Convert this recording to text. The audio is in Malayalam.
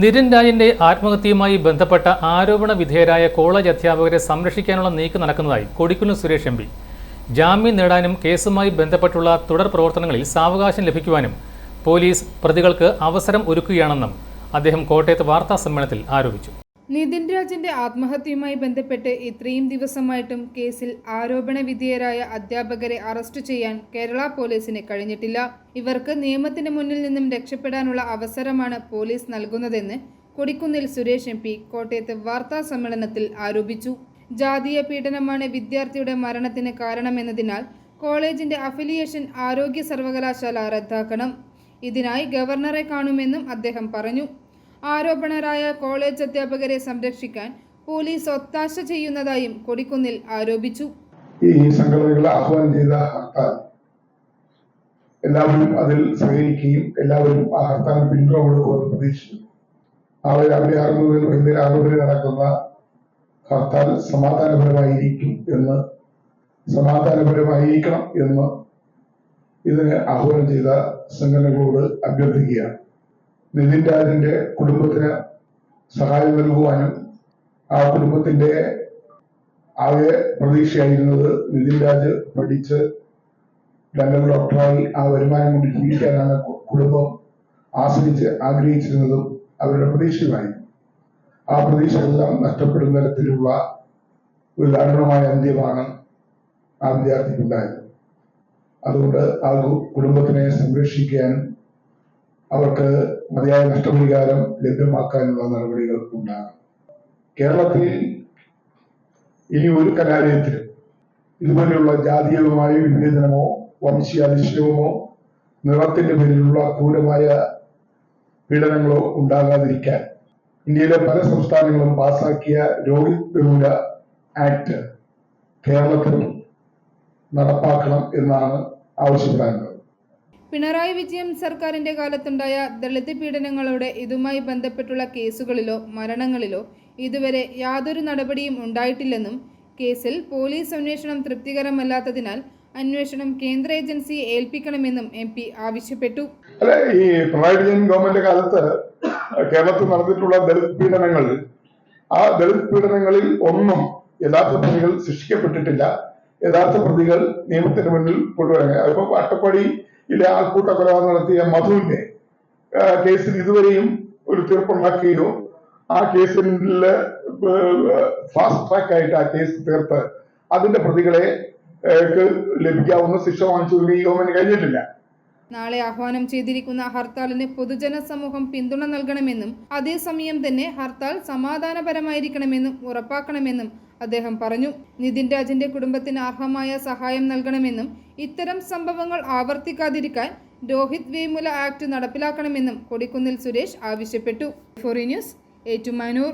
നിതിൻ രാജിന്റെ ആത്മഹത്യയുമായി ബന്ധപ്പെട്ട ആരോപണ വിധേയരായ കോളേജ് അധ്യാപകരെ സംരക്ഷിക്കാനുള്ള നീക്കം നടക്കുന്നതായി കൊടിക്കുന്നിൽ സുരേഷ് എം പി. ജാമ്യം നേടാനും കേസുമായി ബന്ധപ്പെട്ടുള്ള തുടർ പ്രവർത്തനങ്ങളിൽ സാവകാശം ലഭിക്കുവാനും പോലീസ് പ്രതികൾക്ക് അവസരം ഒരുക്കുകയാണെന്നും അദ്ദേഹം കോട്ടയത്ത് വാർത്താസമ്മേളനത്തിൽ ആരോപിച്ചു. നിതിൻ രാജിന്റെ ആത്മഹത്യയുമായി ബന്ധപ്പെട്ട് ഇത്രയും ദിവസമായിട്ടും കേസിൽ ആരോപണ വിധേയരായ അധ്യാപകരെ അറസ്റ്റ് ചെയ്യാൻ കേരള പോലീസിന് കഴിഞ്ഞിട്ടില്ല. ഇവർക്ക് നിയമത്തിന് മുന്നിൽ നിന്നും രക്ഷപ്പെടാനുള്ള അവസരമാണ് പോലീസ് നൽകുന്നതെന്ന് കൊടിക്കുന്നിൽ സുരേഷ് എം പി കോട്ടയത്ത് വാർത്താ സമ്മേളനത്തിൽ ആരോപിച്ചു. ജാതീയ പീഡനമാണ് വിദ്യാർത്ഥിയുടെ മരണത്തിന് കാരണമെന്നതിനാൽ കോളേജിന്റെ അഫിലിയേഷൻ ആരോഗ്യ സർവകലാശാല റദ്ദാക്കണം. ഇതിനായി ഗവർണറെ കാണുമെന്നും അദ്ദേഹം പറഞ്ഞു. ആരോപണരായ കോളേജ് അധ്യാപകരെ സംരക്ഷിക്കാൻ പോലീസ് ഒത്താശ ചെയ്യുന്നതായും കൊടിക്കുന്നിൽ ആരോപിച്ചു. ഈ സംഘടനകൾ ആഹ്വാനം ചെയ്ത ഹർത്താൽ എല്ലാവരും അതിൽ സഹകരിക്കുകയും എല്ലാവരും ആ ഹർത്താൽ പിന്തുണ കൊടുക്കുമെന്ന് പ്രതീക്ഷിച്ചു. നാളെ രാവിലെ 6 മുതൽ വൈകുന്നേരം 6 വരെ നടക്കുന്ന ഹർത്താൽ സമാധാനപരമായിരിക്കണം എന്ന് ഇതിന് ആഹ്വാനം ചെയ്ത സംഘടനകളോട് അഭ്യർത്ഥിക്കുകയാണ്. നിതിൻ രാജിന്റെ കുടുംബത്തിന് സഹായം നൽകുവാനും ആ കുടുംബത്തിന്റെ ആകെ പ്രതീക്ഷയായിരുന്നത് നിതിൻ രാജ് പഠിച്ച് ഡെന്റൽ ഡോക്ടറായി ആ വരുമാനം കൊണ്ട് ജീവിക്കാനാണ് കുടുംബം ആഗ്രഹിച്ചിരുന്നതും അവരുടെ പ്രതീക്ഷയുമായിരുന്നു. ആ പ്രതീക്ഷകളെല്ലാം നഷ്ടപ്പെടുന്ന തരത്തിലുള്ള ഒരു ദാരുണമായ അന്ത്യമാണ് ആ വിദ്യാർത്ഥിക്കുണ്ടായത്. അതുകൊണ്ട് ആ കുടുംബത്തിനെ സംരക്ഷിക്കാനും അവർക്ക് മതിയായ നഷ്ടപരിഹാരം ലഭ്യമാക്കാനുള്ള നടപടികൾ ഉണ്ടാകും. കേരളത്തിൽ ഇനി ഒരു കലാലയത്തിലും ഇതുപോലെയുള്ള ജാതീയമായ വിവേചനമോ വംശീയാധിഷ്ഠിതമോ നിറത്തിന്റെ പേരിലുള്ള ക്രൂരമായ പീഡനങ്ങളോ ഉണ്ടാകാതിരിക്കാൻ ഇന്ത്യയിലെ പല സംസ്ഥാനങ്ങളും പാസാക്കിയ രോഹിത് വെമുല ആക്ട് കേരളത്തിലും നടപ്പാക്കണം എന്നാണ് ആവശ്യപ്പെടാനുള്ളത്. പിണറായി വിജയൻ സർക്കാരിന്റെ കാലത്തുണ്ടായ ദളിത് പീഡനങ്ങളുടെ ഇതുമായി ബന്ധപ്പെട്ടുള്ള കേസുകളിലോ മരണങ്ങളിലോ ഇതുവരെ യാതൊരു നടപടിയും ഉണ്ടായിട്ടില്ലെന്നും കേസിൽ പോലീസ് അന്വേഷണം തൃപ്തികരമല്ലാത്തതിനാൽ അന്വേഷണം കേന്ദ്ര ഏജൻസിയെ ഏൽപ്പിക്കണമെന്നും എം പി ആവശ്യപ്പെട്ടു. ഈ പിണറായി വിജയൻ ഗവൺമെന്റ് കാലത്ത് കേരളത്തിൽ നടന്നിട്ടുള്ള ദളിത് പീഡനങ്ങളിൽ ഒന്നും യഥാർത്ഥ പ്രതികൾ ശിക്ഷിക്കപ്പെട്ടിട്ടില്ല. യഥാർത്ഥ പ്രതികൾ നിയമത്തിന് മുന്നിൽ കൊണ്ടുവരാൻ അതിപ്പോ അട്ടപ്പാടിയിലെ ആൾക്കൂട്ട കൊലപാതകം നടത്തിയ മധുവിന്റെ കേസിൽ ഇതുവരെയും ഒരു തീർപ്പുണ്ടാക്കുകയോ ആ കേസിൽ ഫാസ്റ്റ് ട്രാക്ക് ആയിട്ട് ആ കേസ് തീർത്ത് അതിന്റെ പ്രതികളെ ലഭിക്കാവുന്ന ശിക്ഷ വാങ്ങിച്ചു ഈ ഗവൺമെന്റ് കഴിഞ്ഞിട്ടില്ല. നാളെ ആഹ്വാനം ചെയ്തിരിക്കുന്ന ഹർത്താലിന് പൊതുജന സമൂഹം പിന്തുണ നൽകണമെന്നും അതേസമയം തന്നെ ഹർത്താൽ സമാധാനപരമായിരിക്കണമെന്നും ഉറപ്പാക്കണമെന്നും അദ്ദേഹം പറഞ്ഞു. നിതിൻ രാജിന്റെ കുടുംബത്തിന് അർഹമായ സഹായം നൽകണമെന്നും ഇത്തരം സംഭവങ്ങൾ ആവർത്തിക്കാതിരിക്കാൻ രോഹിത് വേമുല ആക്ട് നടപ്പിലാക്കണമെന്നും കൊടിക്കുന്നിൽ സുരേഷ് ആവശ്യപ്പെട്ടു. ഫോറി ന്യൂസ്, ഏറ്റുമാനൂർ.